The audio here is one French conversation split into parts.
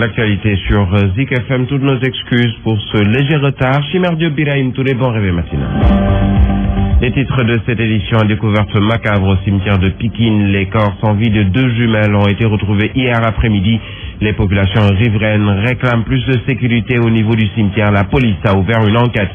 L'actualité sur Zik FM, toutes nos excuses pour ce léger retard. Chimerdio Biraïm Touré, bon réveil matinal. Les titres de cette édition, découverte macabre au cimetière de Pikine. Les corps sans vie de 2 jumelles ont été retrouvés hier après-midi. Les populations riveraines réclament plus de sécurité au niveau du cimetière. La police a ouvert une enquête.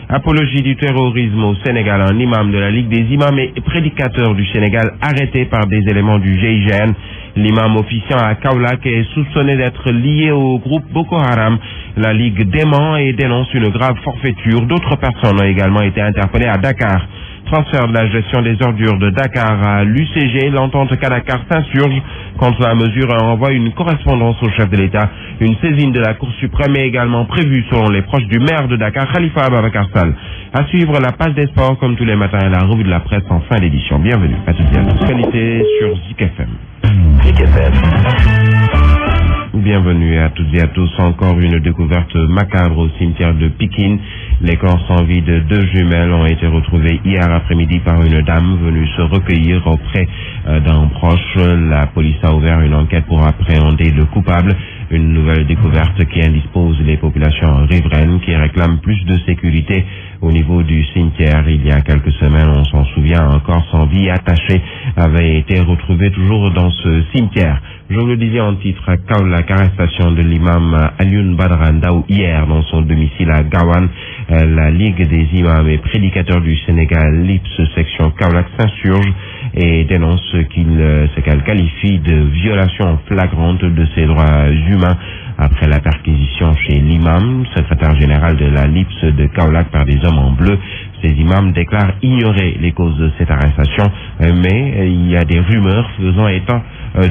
Apologie du terrorisme au Sénégal. Un imam de la Ligue des imams et prédicateur du Sénégal arrêté par des éléments du GIGN. L'imam officiant à Kaolack est soupçonné d'être lié au groupe Boko Haram. La Ligue dément et dénonce une grave forfaiture. D'autres personnes ont également été interpellées à Dakar. Transfert de la gestion des ordures de Dakar à l'UCG. L'entente Kadakar s'insurge contre la mesure et envoie une correspondance au chef de l'État. Une saisine de la Cour suprême est également prévue selon les proches du maire de Dakar, Khalifa Ababacar Sall. À suivre la page des sports comme tous les matins et la revue de la presse en fin d'édition. Bienvenue à toutes et à tous. Qualité sur Zik FM. Zik FM. Bienvenue à toutes et à tous. Encore une découverte macabre au cimetière de Pikine. Les corps sans vie de 2 jumelles ont été retrouvés hier après-midi par une dame venue se recueillir auprès d'un proche. La police a ouvert une enquête pour appréhender le coupable. Une nouvelle découverte qui indispose les populations riveraines qui réclament plus de sécurité au niveau du cimetière. Il y a quelques semaines, on s'en souvient, un corps sans vie attaché avait été retrouvé toujours dans ce cimetière. Je vous le disais en titre, à Kaolack, arrestation de l'imam Alioune Badara Ndao hier dans son domicile à Gawane. La Ligue des imams et prédicateurs du Sénégal, l'IPS section Kaolack, s'insurge et dénonce ce qu'elle qualifie de violation flagrante de ses droits humains après la perquisition chez l'imam, secrétaire général de la LIPS de Kaolack par des hommes en bleu. Ces imams déclarent ignorer les causes de cette arrestation, mais il y a des rumeurs faisant état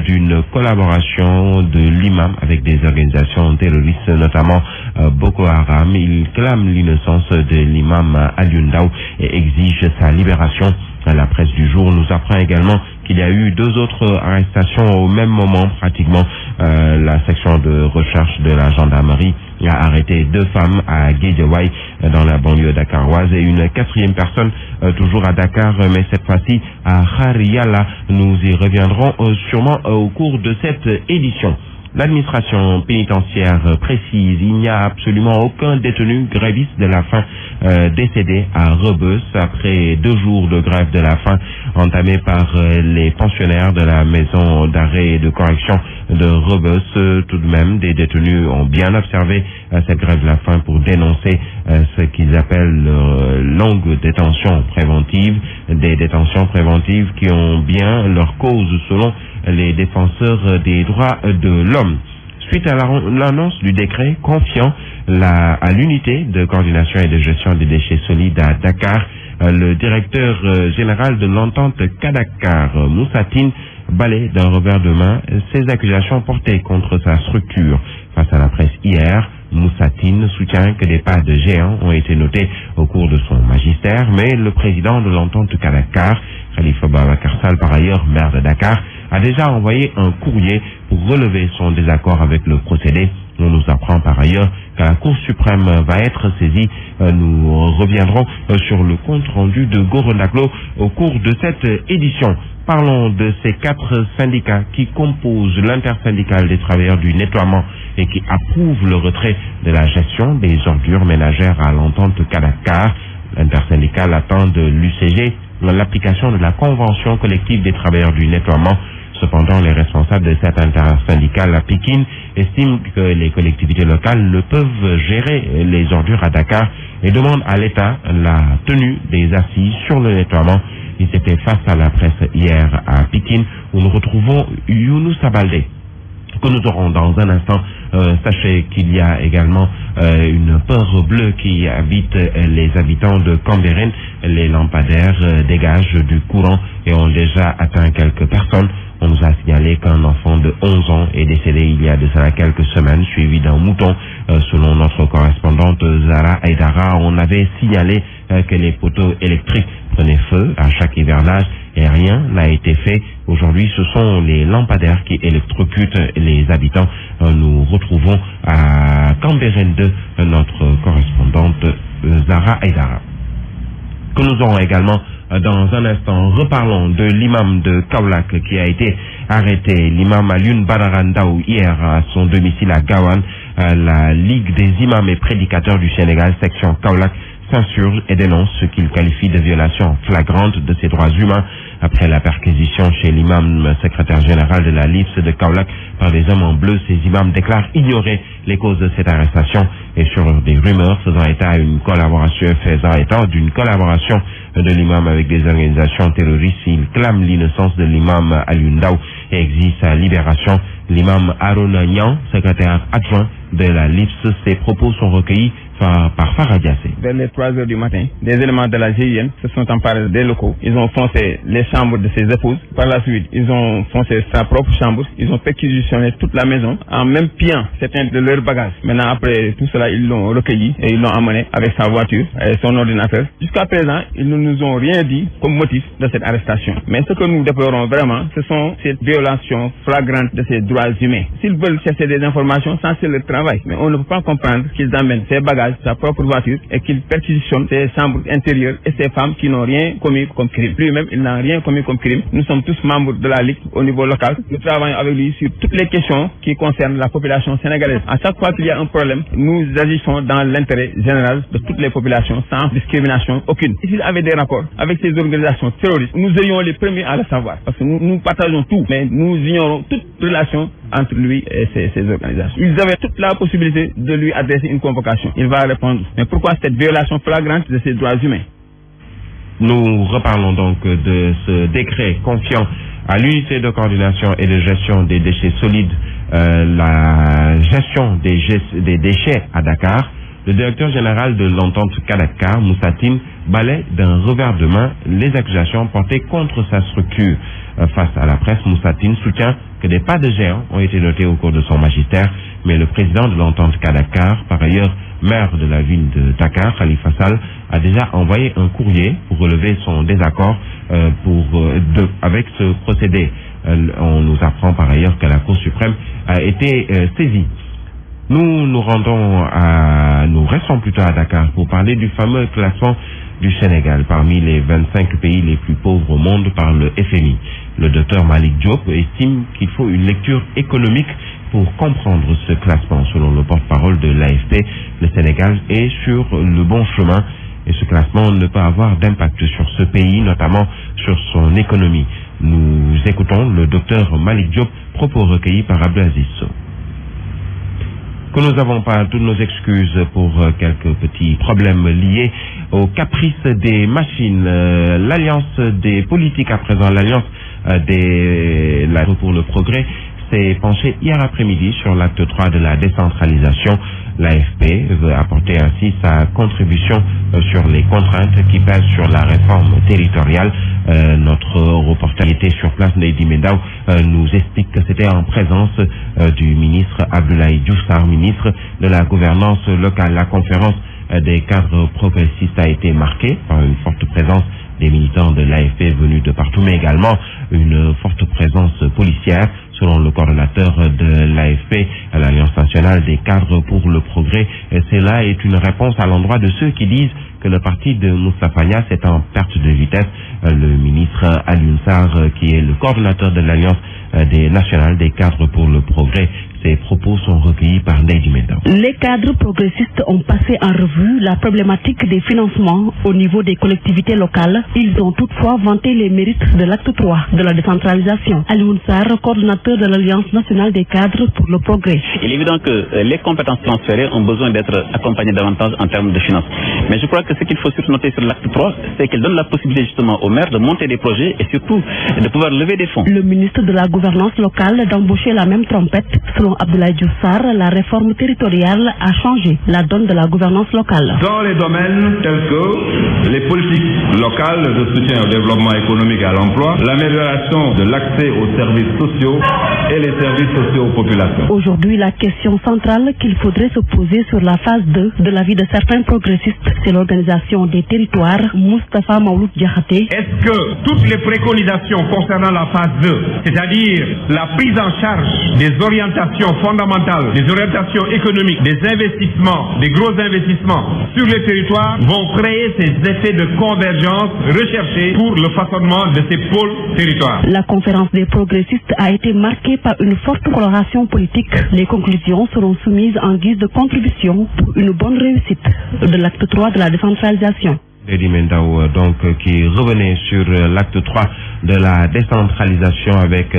d'une collaboration de l'imam avec des organisations terroristes, notamment Boko Haram. Il clame l'innocence de l'imam Alioune Ndao et exige sa libération. La presse du jour nous apprend également qu'il y a eu 2 autres arrestations au même moment pratiquement. La section de recherche de la gendarmerie a arrêté 2 femmes à Guédiawaye dans la banlieue dakaroise et une 4e personne toujours à Dakar, mais cette fois-ci à Khariala. Nous y reviendrons sûrement au cours de cette édition. L'administration pénitentiaire précise, il n'y a absolument aucun détenu gréviste de la faim décédé à Rebeuss après 2 jours de grève de la faim entamée par les pensionnaires de la maison d'arrêt et de correction de Rebeuss. Tout de même, des détenus ont bien observé cette grève de la faim pour dénoncer ce qu'ils appellent longue détention préventive, des détentions préventives qui ont bien leur cause selon les défenseurs des droits de l'homme. Suite à l'annonce du décret confiant à l'unité de coordination et de gestion des déchets solides à Dakar, le directeur général de l'entente Kadakar, Moussa Tine, balaye d'un revers de main ces accusations portées contre sa structure. Face à la presse hier, Moussa Tine soutient que des pas de géants ont été notés au cours de son magistère, mais le président de l'entente Kadakar, Khalifa Ababacar Sall, par ailleurs maire de Dakar, a déjà envoyé un courrier pour relever son désaccord avec le procédé. On nous apprend par ailleurs que la Cour suprême va être saisie. Nous reviendrons sur le compte rendu de Goronaglo au cours de cette édition. Parlons de ces 4 syndicats qui composent l'intersyndicale des travailleurs du nettoiement et qui approuvent le retrait de la gestion des ordures ménagères à l'entente Kadakar. L'intersyndicale attend de l'UCG l'application de la convention collective des travailleurs du nettoiement. Cependant, les responsables de cette intersyndicale à Pikine estiment que les collectivités locales ne peuvent gérer les ordures à Dakar et demandent à l'État la tenue des assises sur le nettoiement. Ils étaient face à la presse hier à Pikine où nous retrouvons Younous Abaldé, que nous aurons dans un instant. Sachez qu'il y a également une peur bleue qui habite les habitants de Cambérène. Les lampadaires dégagent du courant et ont déjà atteint quelques personnes. On nous a signalé qu'un enfant de 11 ans est décédé il y a de cela quelques semaines, suivi d'un mouton. Selon notre correspondante Zara Aydara, on avait signalé que les poteaux électriques prenaient feu à chaque hivernage et rien n'a été fait. Aujourd'hui, ce sont les lampadaires qui électrocutent les habitants. Nous retrouvons à Cambérène 2 notre correspondante Zara Aydara. que nous aurons également dans un instant. Reparlons de l'imam de Kaolack qui a été arrêté, l'imam Alioune Badara Ndao, hier à son domicile à Gawane. La Ligue des imams et prédicateurs du Sénégal, section Kaolack, s'insurge et dénonce ce qu'il qualifie de violation flagrante de ses droits humains après la perquisition chez l'imam secrétaire général de la LIPS de Kaolack par des hommes en bleu. Ces imams déclarent ignorer les causes de cette arrestation et sur des rumeurs faisant état d'une collaboration de l'imam avec des organisations terroristes. Ils clament l'innocence de l'imam Alioune Ndao et exigent sa libération. L'imam Arona Niang, secrétaire adjoint de la LIPS, ses propos sont recueillis par Farah Diassé. Vers les 3 heures du matin, des éléments de la GIN se sont emparés des locaux. Ils ont foncé les chambres de ses épouses. Par la suite, ils ont foncé sa propre chambre. Ils ont perquisitionné toute la maison en même pillant certains de leurs bagages. Maintenant, après tout cela, ils l'ont recueilli et ils l'ont emmené avec sa voiture et son ordinateur. Jusqu'à présent, ils ne nous ont rien dit comme motif de cette arrestation. Mais ce que nous déplorons vraiment, ce sont ces violations flagrantes de ces droits humains. S'ils veulent chercher des informations, ça c'est leur travail. Mais on ne peut pas comprendre qu'ils amènent ces bagages, sa propre voiture, et qu'il perquisitionne ses chambres intérieures et ces femmes qui n'ont rien commis comme crime. Lui-même, il n'a rien commis comme crime. Nous sommes tous membres de la Ligue au niveau local. Nous travaillons avec lui sur toutes les questions qui concernent la population sénégalaise. À chaque fois qu'il y a un problème, nous agissons dans l'intérêt général de toutes les populations sans discrimination aucune. S'il avait des rapports avec ces organisations terroristes, nous serions les premiers à le savoir parce que nous partageons tout, mais nous ignorons toute relation entre lui et ces organisations. Ils avaient toute la possibilité de lui adresser une convocation. Il va répondre. Mais pourquoi cette violation flagrante de ses droits humains? Nous reparlons donc de ce décret confiant à l'unité de coordination et de gestion des déchets solides la gestion des déchets à Dakar. Le directeur général de l'entente Kadakar, Moussa Tine, balaie d'un revers de main les accusations portées contre sa structure. Face à la presse, Moussa Tine soutient que des pas de géant ont été notés au cours de son magistère, mais le président de l'entente Kadakar, par ailleurs maire de la ville de Dakar, Khalifa Sall, a déjà envoyé un courrier pour relever son désaccord avec ce procédé. On nous apprend par ailleurs que la Cour suprême a été saisie. Nous restons plutôt à Dakar pour parler du fameux classement du Sénégal parmi les 25 pays les plus pauvres au monde par le FMI. Le docteur Malik Diop estime qu'il faut une lecture économique pour comprendre ce classement. Selon le porte-parole de l'AFP, le Sénégal est sur le bon chemin et ce classement ne peut avoir d'impact sur ce pays, notamment sur son économie. Nous écoutons le docteur Malik Diop, propos recueillis par Abdelaziz Sow. Que nous n'avons pas toutes nos excuses pour quelques petits problèmes liés aux caprices des machines. L'alliance des politiques à présent, l'alliance pour le progrès, s'est penchée hier après-midi sur l'acte 3 de la décentralisation. L'AFP veut apporter ainsi sa contribution sur les contraintes qui pèsent sur la réforme territoriale. Notre reporter qui était sur place, Neydi Mendao, nous explique que c'était en présence du ministre Abdoulaye Diouf Sarr, ministre de la gouvernance locale. La conférence des cadres progressistes a été marquée par une forte présence des militants de l'AFP venus de partout, mais également une forte présence policière. Selon le coordonnateur de l'AFP, l'Alliance nationale des cadres pour le progrès, cela est une réponse à l'endroit de ceux qui disent que le parti de Moustapha Niasse est en perte de vitesse. Le ministre Alioune Sarr, qui est le coordonnateur de l'Alliance nationale des cadres pour le progrès, ces propos sont recueillis par Neydi Mendao. Les cadres progressistes ont passé en revue la problématique des financements au niveau des collectivités locales. Ils ont toutefois vanté les mérites de l'acte 3 de la décentralisation. Alioune Sarr, coordonnateur de l'Alliance nationale des cadres pour le progrès. Il est évident que les compétences transférées ont besoin d'être accompagnées davantage en termes de finances. Mais je crois que ce qu'il faut surtout noter sur l'acte 3, c'est qu'il donne la possibilité justement aux maires de monter des projets et surtout de pouvoir lever des fonds. Le ministre de la gouvernance locale d'embaucher la même trompette. Selon Abdoulaye Diouf Sarr, la réforme territoriale a changé la donne de la gouvernance locale. Dans les domaines tels que les politiques locales de soutien au développement économique et à l'emploi, l'amélioration de l'accès aux services sociaux et les services sociaux aux populations. Aujourd'hui, la question centrale qu'il faudrait se poser sur la phase 2 de la vie de certains progressistes, c'est l'organisation des territoires. Moustapha Mawlud Diakhaté. Est-ce que toutes les préconisations concernant la phase 2, c'est-à-dire la prise en charge des orientations fondamentales, des orientations économiques, des investissements, des gros investissements sur les territoires, vont créer ces effets de convergence recherchés pour le façonnement de ces pôles territoires? La conférence des progressistes a été marquée par une forte coloration politique. Les conclusions seront soumises en guise de contribution pour une bonne réussite de l'acte 3 de la décentralisation. Eddie Mendao, donc, qui revenait sur l'acte 3 de la décentralisation avec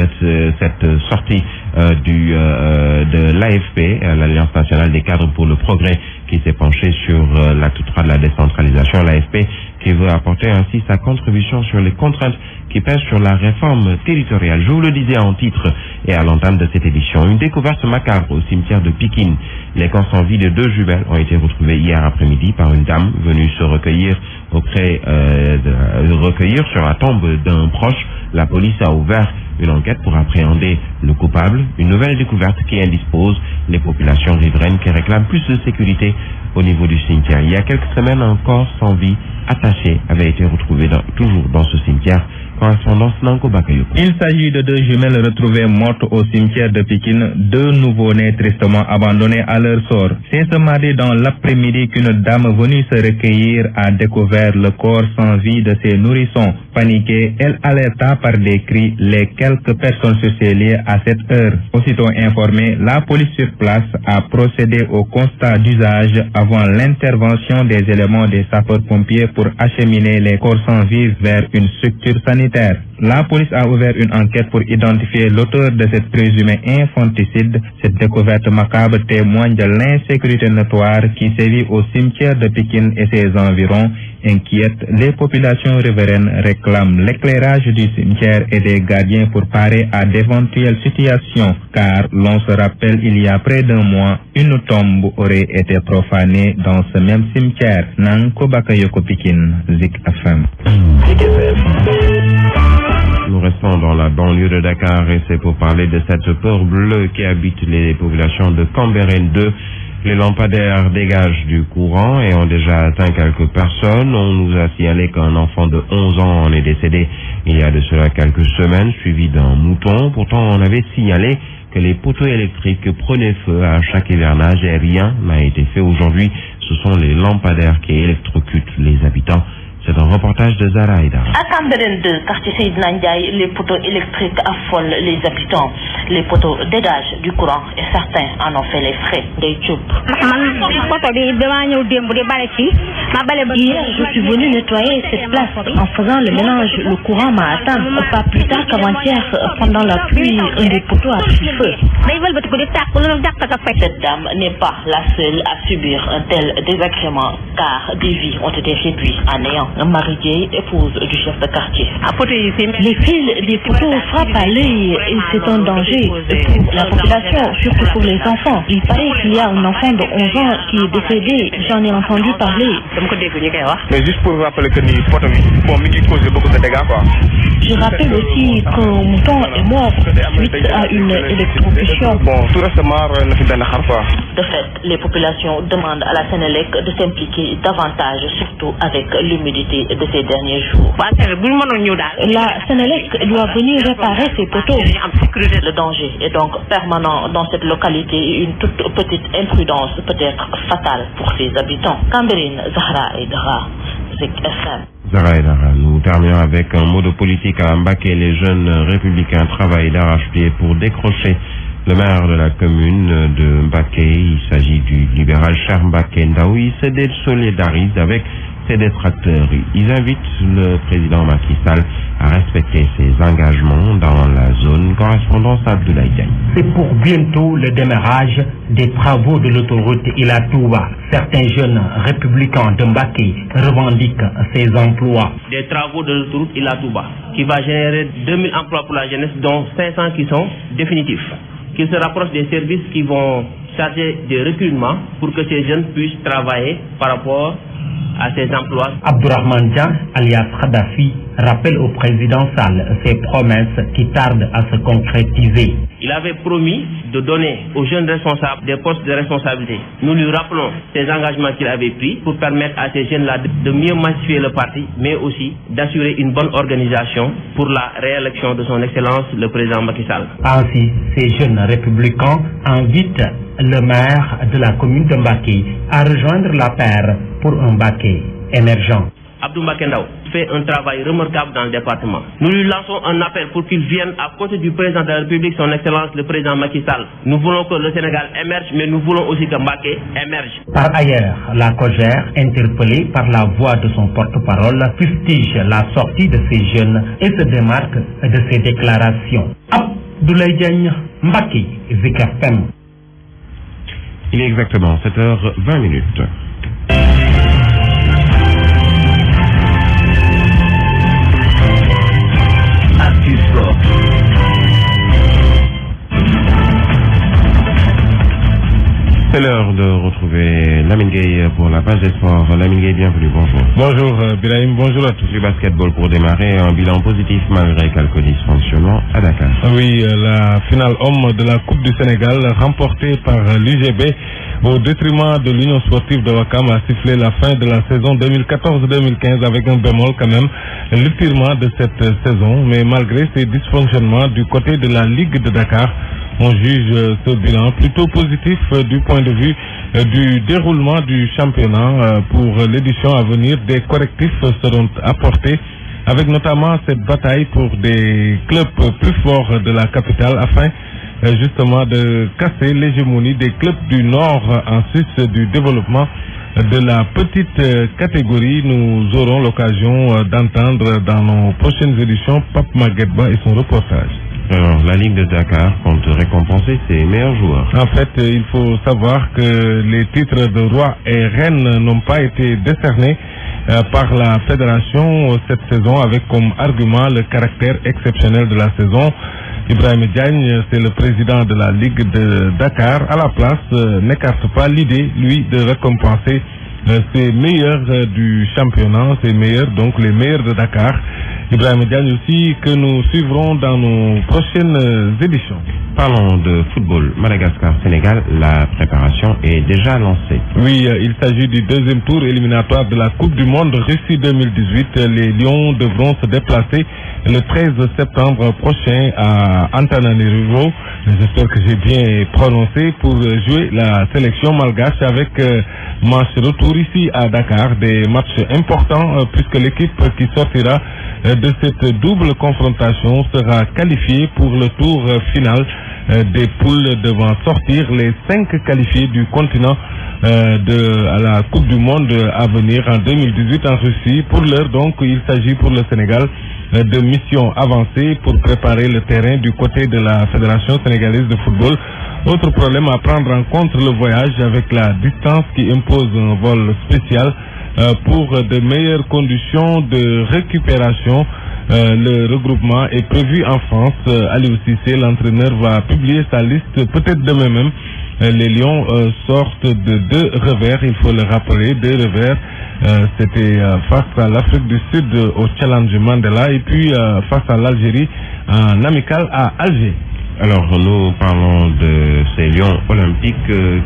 cette sortie de l'AFP, l'Alliance nationale des cadres pour le progrès, qui s'est penchée sur l'acte 3 de la décentralisation, l'AFP, qui veut apporter ainsi sa contribution sur les contraintes qui pèsent sur la réforme territoriale. Je vous le disais en titre et à l'entame de cette édition, une découverte macabre au cimetière de Pikine. Les corps sans vie de 2 jumelles ont été retrouvés hier après-midi par une dame venue se recueillir sur la tombe d'un proche. La police a ouvert une enquête pour appréhender le coupable. Une nouvelle découverte qui indispose les populations riveraines qui réclament plus de sécurité au niveau du cimetière. Il y a quelques semaines, un corps sans vie attaché avait été retrouvé toujours dans ce cimetière. Correspondance Nanko Bakayoko. Il s'agit de 2 jumelles retrouvées mortes au cimetière de Pikine, 2 nouveau-nés tristement abandonnés à leur sort. C'est ce mardi dans l'après-midi qu'une dame venue se recueillir a découvert le corps sans vie de ses nourrissons. Paniquée, elle alerta par des cris les quelques personnes sur ses lieux à cette heure. Aussitôt informée, la police sur place a procédé au constat d'usage avant l'intervention des éléments des sapeurs-pompiers pour acheminer les corps sans vie vers une structure sanitaire. La police a ouvert une enquête pour identifier l'auteur de cette présumée infanticide. Cette découverte macabre témoigne de l'insécurité notoire qui sévit au cimetière de Pikine et ses environs. Inquiète, les populations riveraines réclament l'éclairage du cimetière et des gardiens pour parer à d'éventuelles situations, car l'on se rappelle il y a près d'1 mois, une tombe aurait été profanée dans ce même cimetière. Nanko Bakayoko Pikine, Zik FM. Nous restons dans la banlieue de Dakar et c'est pour parler de cette peur bleue qui habite les populations de Cambérène 2. Les lampadaires dégagent du courant et ont déjà atteint quelques personnes. On nous a signalé qu'un enfant de 11 ans en est décédé il y a de cela quelques semaines, suivi d'un mouton. Pourtant, on avait signalé que les poteaux électriques prenaient feu à chaque hivernage et rien n'a été fait aujourd'hui. Ce sont les lampadaires qui électrocutent les habitants. C'est un reportage de Zara Aïdara. À Cambérène 2, quartier Seydina Ndiaye, les poteaux électriques affolent les habitants. Les poteaux dégagent du courant et certains en ont fait les frais. Hier, je suis venu nettoyer cette place. En faisant le ménage, le courant m'a atteint. Pas plus tard qu'avant-hier, pendant la pluie, un des poteaux a pris feu. Cette dame n'est pas la seule à subir un tel désagrément, car des vies ont été réduites à néant. Marie-Dieye, épouse du chef de quartier. Les fils des poteaux frappent à l'œil et c'est un danger pour la population, surtout pour les enfants. Il paraît qu'il y a un enfant de 11 ans qui est décédé, j'en ai entendu parler. Mais juste pour vous rappeler que les poteaux causent beaucoup de dégâts, quoi. Je rappelle aussi qu'un mouton est mort suite à une électrocution. Bon, tout récemment, de fait, les populations demandent à la Sénélec de s'impliquer davantage, surtout avec l'humidité de ces derniers jours. La Sénélec doit venir réparer ces poteaux. Le danger est donc permanent dans cette localité. Une toute petite imprudence peut être fatale pour ses habitants. Cambérène, Zahra Aïdara, Zik FM. Zahra Aïdara, nous terminons avec un mot de politique à Mbaké. Les jeunes républicains travaillent d'arrache-pied pour décrocher le maire de la commune de Mbaké. Il s'agit du libéral Cher Mbaké Ndao. Il se désolidarise avec ses détracteurs. Ils invitent le président Macky Sall à respecter ses engagements dans la zone. Correspondance Abdoulaye Diagne. C'est pour bientôt le démarrage des travaux de l'autoroute Ila Touba. Certains jeunes républicains de Mbaké revendiquent ces emplois. Des travaux de l'autoroute Ila Touba qui va générer 2000 emplois pour la jeunesse, dont 500 qui sont définitifs. Qu'ils se rapprochent des services qui vont charger des recrutements pour que ces jeunes puissent travailler par rapport à ces emplois. Abdourahmane Dia, alias Khadafi, rappelle au président Sall ses promesses qui tardent à se concrétiser. Il avait promis de donner aux jeunes responsables des postes de responsabilité. Nous lui rappelons ces engagements qu'il avait pris pour permettre à ces jeunes-là de mieux massifier le parti, mais aussi d'assurer une bonne organisation pour la réélection de son Excellence le président Macky Sall. Ainsi, ces jeunes républicains invitent le maire de la commune de Mbacké à rejoindre la paire pour un Mbacké émergent. Abdou Mbacké Ndao fait un travail remarquable dans le département. Nous lui lançons un appel pour qu'il vienne à côté du président de la République, son Excellence le président Macky Sall. Nous voulons que le Sénégal émerge, mais nous voulons aussi que Mbacké émerge. Par ailleurs, la COJER, interpellée par la voix de son porte-parole, fustige la sortie de ces jeunes et se démarque de ses déclarations. Abdoulaye Diagne, Mbacké, Zik FM. Il est exactement 7h20. C'est l'heure de retrouver Lamine Gueye pour la page des sports. Lamine Gueye, bienvenue, bonjour. Bonjour Birahim, bonjour à tous. Du basketball pour démarrer, un bilan positif malgré quelques dysfonctionnements à Dakar. Oui, la finale homme de la Coupe du Sénégal remportée par l'UGB au détriment de l'Union sportive de Ouakam a sifflé la fin de la saison 2014-2015 avec un bémol quand même, l'étirement de cette saison. Mais malgré ces dysfonctionnements du côté de la Ligue de Dakar, on juge ce bilan plutôt positif du point de vue du déroulement du championnat. Pour l'édition à venir, des correctifs seront apportés avec notamment cette bataille pour des clubs plus forts de la capitale afin justement de casser l'hégémonie des clubs du Nord en Suisse du développement de la petite catégorie. Nous aurons l'occasion d'entendre dans nos prochaines éditions Pape Maguetba et son reportage. Alors, la Ligue de Dakar compte récompenser ses meilleurs joueurs. En fait, il faut savoir que les titres de roi et reine n'ont pas été décernés par la fédération cette saison avec comme argument le caractère exceptionnel de la saison. Ibrahim Diagne, c'est le président de la Ligue de Dakar, à la place, n'écarte pas l'idée, lui, de récompenser ces meilleurs du championnat, ces meilleurs, donc les meilleurs de Dakar. Ibrahim Diagne aussi, que nous suivrons dans nos prochaines éditions. Parlons de football. Madagascar-Sénégal, la préparation est déjà lancée. Oui, il s'agit du deuxième tour éliminatoire de la Coupe du Monde Russie 2018. Les Lions devront se déplacer le 13 septembre prochain à Antananarivo. J'espère que j'ai bien prononcé, pour jouer la sélection malgache avec match retour ici à Dakar. Des matchs importants puisque l'équipe qui sortira de cette double confrontation sera qualifiée pour le tour final des poules devant sortir les 5 qualifiés du continent à la Coupe du Monde à venir en 2018 en Russie. Pour l'heure donc, il s'agit pour le Sénégal de mission avancée pour préparer le terrain du côté de la Fédération sénégalaise de football. Autre problème à prendre en compte, le voyage avec la distance qui impose un vol spécial pour de meilleures conditions de récupération. Le regroupement est prévu en France. Aliou Cissé, l'entraîneur, va publier sa liste peut-être demain même. Les Lions sortent de 2 revers, il faut le rappeler, 2 revers. C'était face à l'Afrique du Sud au Challenge Mandela et puis face à l'Algérie en amical à Alger. Alors, nous parlons de ces Lions olympiques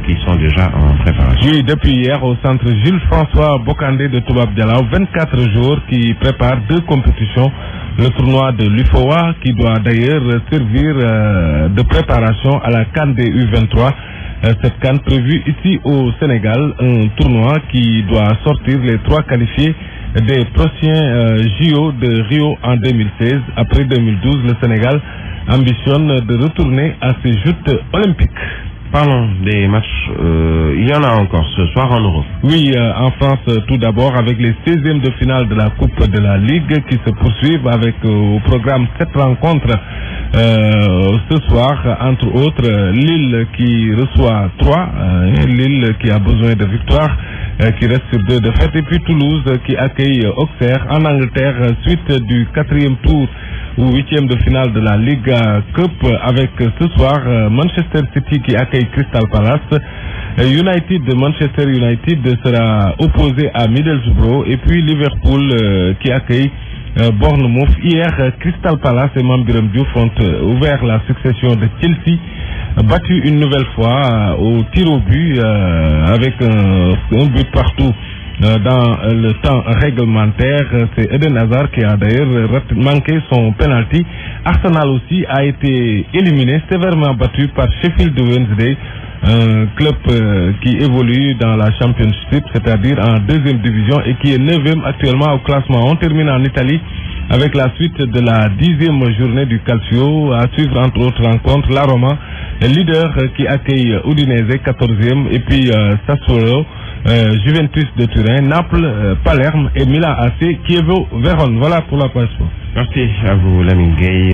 qui sont déjà en préparation. Oui, depuis hier au centre Jules-François Bocandé de Toubab Dialaw, 24 jours qui préparent 2 compétitions. Le tournoi de l'UFOA qui doit d'ailleurs servir de préparation à la CAN des U23. Cette CAN prévue ici au Sénégal, un tournoi qui doit sortir les 3 qualifiés des prochains JO de Rio en 2016. Après 2012, le Sénégal ambitionne de retourner à ses joutes olympiques. Parlons des matchs, il y en a encore ce soir en Europe. Oui, en France tout d'abord avec les 16e de finale de la Coupe de la Ligue qui se poursuivent avec au programme 7 rencontres ce soir, entre autres Lille qui reçoit 3, Lille qui a besoin de victoire, qui reste sur 2 défaites, et puis Toulouse qui accueille Auxerre en Angleterre suite du 4e tour ou 8e de finale de la Liga Cup avec ce soir Manchester City qui accueille Crystal Palace. Manchester United sera opposé à Middlesbrough et puis Liverpool qui accueille Bournemouth. Hier, Crystal Palace et Mambiram Diouf ont ouvert la succession de Chelsea, battu une nouvelle fois au tir au but avec un but partout dans le temps réglementaire. C'est Eden Hazard qui a d'ailleurs manqué son penalty. Arsenal aussi a été éliminé, sévèrement battu par Sheffield Wednesday, un club qui évolue dans la Championship, c'est-à-dire en deuxième division, et qui est 9e actuellement au classement. On termine en Italie avec la suite de la 10e journée du Calcio, à suivre entre autres rencontres la Roma, le leader qui accueille Udinese 14e, et puis Sassuolo, Juventus de Turin, Naples, Palerme et Milan AC, Chievo, Vérone. Voilà pour la page sport. Merci à vous, Lamine Gueye.